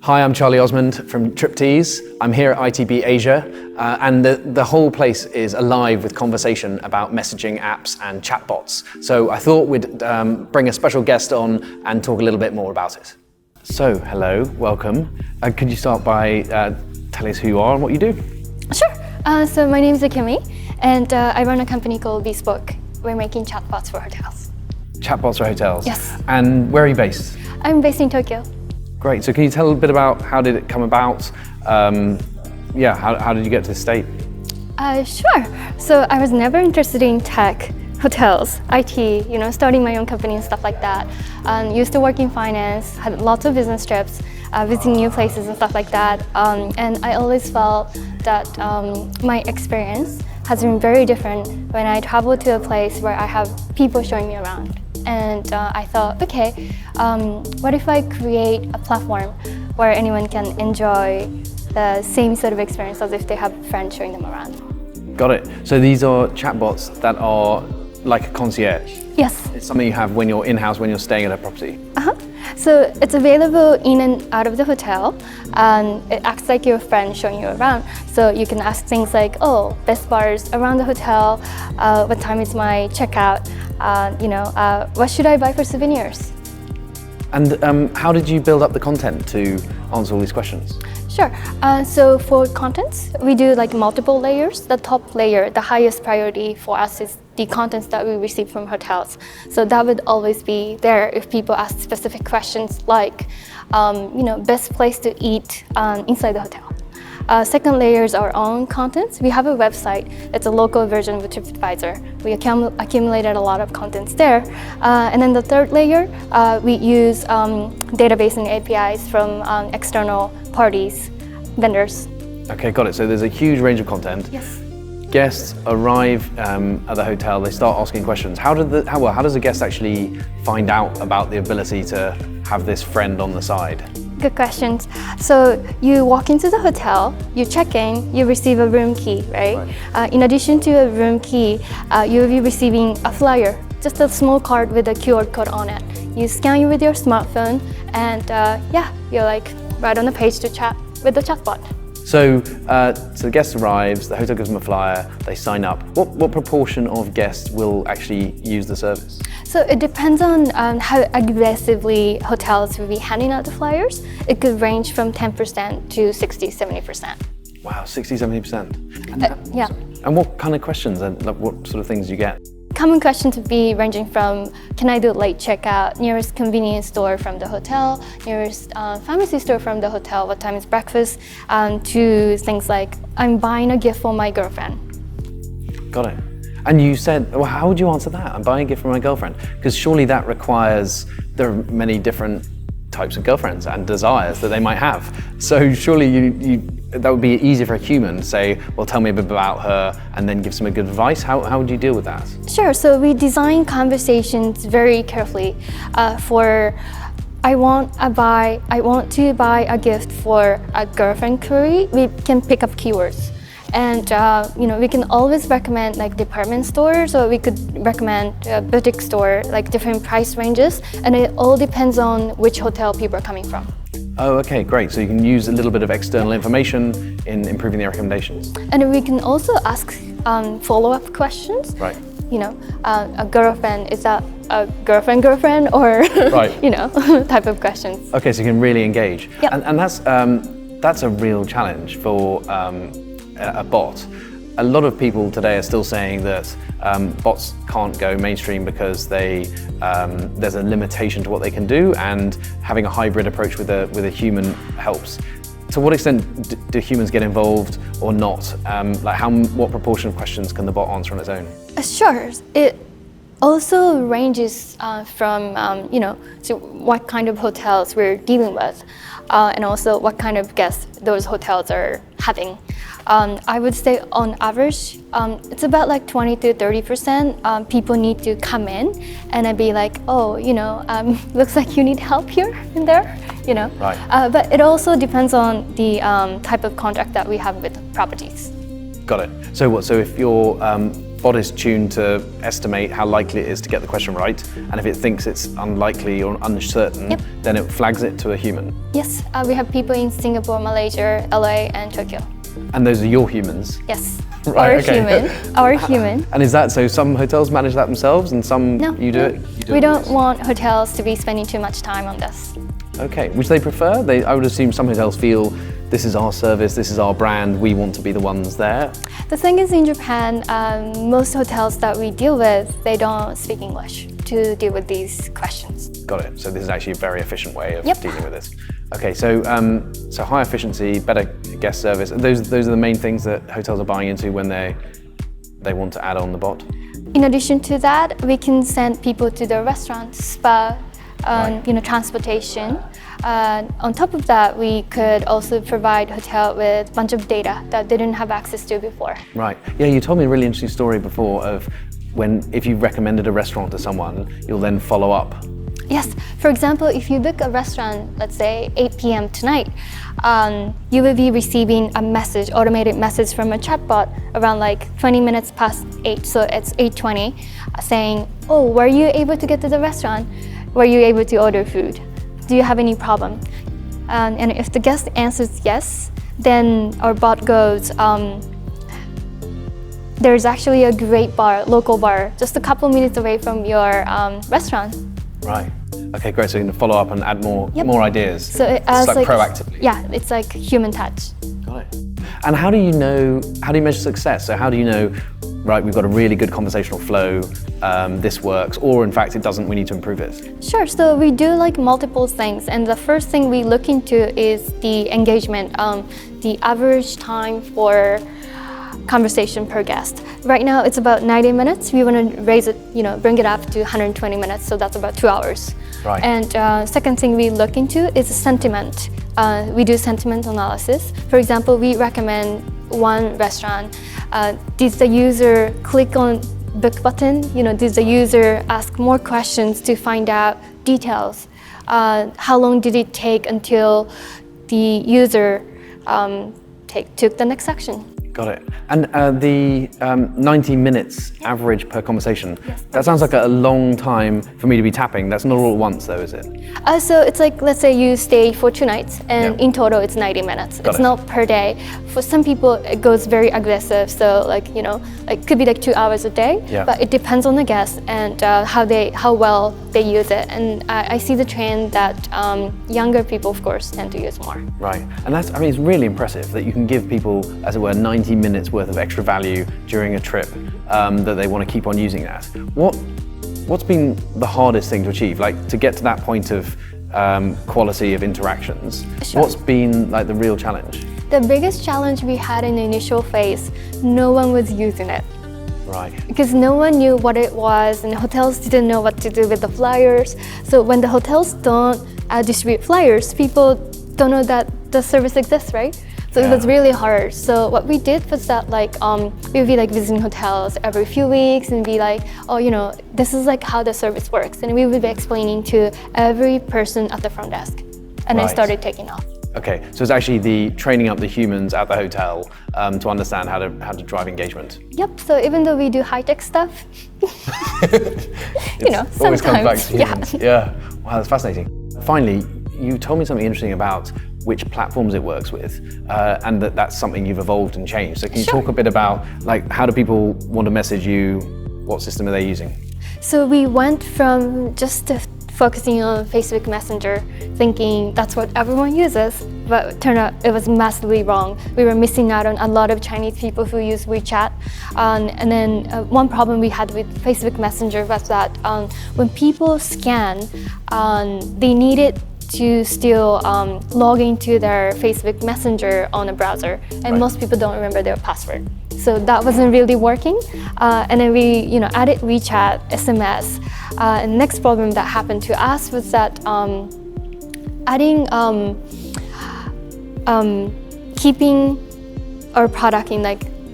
Hi, I'm Charlie Osmond from TripTease. I'm here at ITB Asia, and the whole place is alive with conversation about messaging apps and chatbots. So I thought we'd bring a special guest on and talk a little bit more about it. So, hello, welcome. Could you start by telling us who you are and what you do? Sure. So my name is Akemi, and I run a company called Bespoke. We're making chatbots for hotels. Chatbots for hotels? Yes. And where are you based? I'm based in Tokyo. Great. So can you tell a bit about how did it come about? How did you get to this state? Sure. So I was never interested in tech, hotels, IT, starting my own company and stuff like that. Used to work in finance, had lots of business trips, visiting new places and stuff like that. And I always felt that my experience has been very different when I travel to a place where I have people showing me around. And I thought, okay, what if I create a platform where anyone can enjoy the same sort of experience as if they have friends showing them around. Got it. So these are chatbots that are like a concierge? Yes. It's something you have when you're in-house, when you're staying at a property? So it's available in and out of the hotel, and it acts like your friend showing you around. So you can ask things like, oh, best bars around the hotel, what time is my checkout, what should I buy for souvenirs? And how did you build up the content to answer all these questions? Sure. So for contents, we do like multiple layers. The top layer, the highest priority for us is the contents that we receive from hotels. So that would always be there if people ask specific questions like, best place to eat inside the hotel. Second layer is our own contents. We have a website. It's a local version of TripAdvisor. We accumulated a lot of contents there. And then the third layer, we use database and APIs from external parties, vendors. Okay, got it. So there's a huge range of content. Yes. Guests arrive at the hotel, they start asking questions. How does a guest actually find out about the ability to have this friend on the side? Good questions. So you walk into the hotel, you check in, you receive a room key, right? In addition to a room key, you'll be receiving a flyer, just a small card with a QR code on it. You scan it with your smartphone, and you're like right on the page to chat with the chatbot. So the guest arrives, the hotel gives them a flyer, they sign up. What proportion of guests will actually use the service? So it depends on how aggressively hotels will be handing out the flyers. It could range from 10% to 60, 70%. Wow, 60, 70%. Yeah. And what kind of questions and what sort of things do you get? Common questions would be ranging from, can I do late checkout, nearest convenience store from the hotel, nearest pharmacy store from the hotel, what time is breakfast, to things like, I'm buying a gift for my girlfriend. Got it. And you said, well, how would you answer that? I'm buying a gift for my girlfriend. Because surely that requires, there are many different types of girlfriends and desires that they might have. So surely that would be easier for a human to say, well, tell me a bit about her and then give some good advice. How would you deal with that? Sure, so we design conversations very carefully for, I want to buy a gift for a girlfriend query. We can pick up keywords. And we can always recommend like department stores, or we could recommend a boutique store, like different price ranges, and it all depends on which hotel people are coming from. Oh, okay, great. So you can use a little bit of external information in improving the recommendations. And we can also ask follow-up questions. Right. A girlfriend, is that a girlfriend or right. type of questions. Okay, so you can really engage. Yep. And that's a real challenge for a bot. A lot of people today are still saying that bots can't go mainstream because there's a limitation to what they can do, and having a hybrid approach with a human helps. To what extent do humans get involved or not? What proportion of questions can the bot answer on its own? Sure. It also ranges from to what kind of hotels we're dealing with, and also what kind of guests those hotels are having. I would say on average, it's about like 20 to 30% people need to come in and I'd be like, oh, looks like you need help here and there, Right. But it also depends on the type of contract that we have with properties. Got it. So what? So if you're bot is tuned to estimate how likely it is to get the question right, and if it thinks it's unlikely or uncertain, then it flags it to a human. Yes, we have people in Singapore, Malaysia, LA, and Tokyo. And those are your humans? Yes. Right, Our human. And is that so? Some hotels manage that themselves, and some you do it. We don't want hotels to be spending too much time on this. Okay, which they prefer. I would assume some hotels feel this is our service, this is our brand. We want to be the ones there. The thing is, in Japan, most hotels that we deal with, they don't speak English to deal with these questions. Got it. So this is actually a very efficient way of dealing with this. Okay, so so high efficiency, better guest service. Those are the main things that hotels are buying into when they want to add on the bot. In addition to that, we can send people to the restaurant, spa, transportation. On top of that, we could also provide hotel with a bunch of data that they didn't have access to before. Right. Yeah, you told me a really interesting story before of if you recommended a restaurant to someone, you'll then follow up. Yes. For example, if you book a restaurant, let's say 8 p.m. tonight, you will be receiving a message, automated message from a chatbot around like 20 minutes past 8, so it's 8:20, saying, oh, were you able to get to the restaurant? Were you able to order food? Do you have any problem? And if the guest answers yes, then our bot goes, there's actually a great bar, local bar, just a couple minutes away from your restaurant. Right. Okay, great. So you can follow up and add more ideas. So it's like proactively. Yeah, it's like human touch. Got it. And how do you measure success? So how do you know, right, we've got a really good conversational flow, this works, or in fact it doesn't, we need to improve it? Sure, so we do like multiple things, and the first thing we look into is the engagement, the average time for conversation per guest. Right now it's about 90 minutes. We want to raise it, bring it up to 120 minutes, so that's about 2 hours. Right. And second thing we look into is sentiment. We do sentiment analysis. For example, we recommend one restaurant. Did the user click on book button? Did the user ask more questions to find out details? How long did it take until the user took the next section? Got it. And the 90 minutes average per conversation, that sounds like a long time for me to be tapping. That's not all at once though, is it? So it's like, let's say you stay for 2 nights, and in total it's 90 minutes. It's not per day. For some people it goes very aggressive, so it could be like 2 hours a day, but it depends on the guest and how well they use it. And I see the trend that younger people, of course, tend to use more. Right, and it's really impressive that you can give people, as it were, 90 minutes worth of extra value during a trip, that they want to keep on using that. What's been the hardest thing to achieve, like to get to that point of quality of interactions? Sure. What's been like the real challenge? The biggest challenge we had in the initial phase, no one was using it. Right. Because no one knew what it was, and hotels didn't know what to do with the flyers. So when the hotels don't distribute flyers, people don't know that the service exists, right? So it was really hard. So what we did was that we would be like visiting hotels every few weeks and be like, oh, this is like how the service works. And we would be explaining to every person at the front desk. And I started taking off. Okay, so it's actually the training up the humans at the hotel to understand how to drive engagement. Yep, so even though we do high-tech stuff, sometimes. Always comes back to humans. Yeah, wow, that's fascinating. Finally, you told me something interesting about which platforms it works with, and that's something you've evolved and changed. So can you talk a bit about how do people want to message you? What system are they using? So we went from just focusing on Facebook Messenger, thinking that's what everyone uses, but it turned out it was massively wrong. We were missing out on a lot of Chinese people who use WeChat. And then one problem we had with Facebook Messenger was that when people scan, they needed to still log into their Facebook Messenger on a browser, and most people don't remember their password. So that wasn't really working. And then we added WeChat, SMS. And the next problem that happened to us was that adding, keeping our product in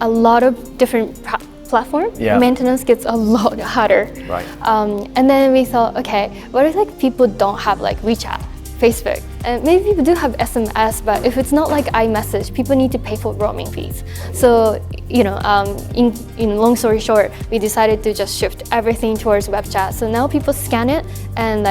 a lot of different platforms, maintenance gets a lot harder. Right. And then we thought, okay, what if people don't have WeChat? Facebook. And maybe people do have SMS, but if it's not like iMessage, people need to pay for roaming fees. So, in long story short, we decided to just shift everything towards web chat. So now people scan it and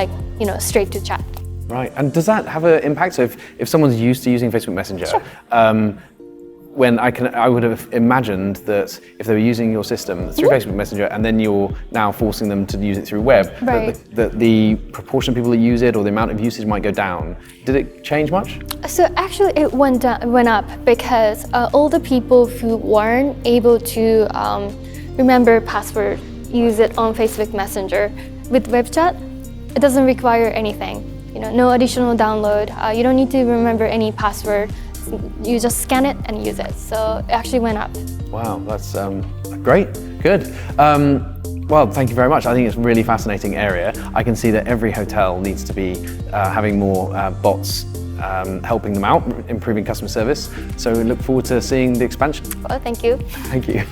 straight to chat. Right, and does that have an impact? So if someone's used to using Facebook Messenger, Sure. I would have imagined that if they were using your system through Facebook Messenger and then you're now forcing them to use it through web, Right. that the proportion of people that use it or the amount of usage might go down. Did it change much? So actually it went up because all the people who weren't able to remember password, use it on Facebook Messenger. With web chat, it doesn't require anything. No additional download. You don't need to remember any password. You just scan it and use it. So it actually went up. Wow, that's great, good. Well, thank you very much. I think it's a really fascinating area. I can see that every hotel needs to be having more bots helping them out, improving customer service. So we look forward to seeing the expansion. Well, thank you. Thank you.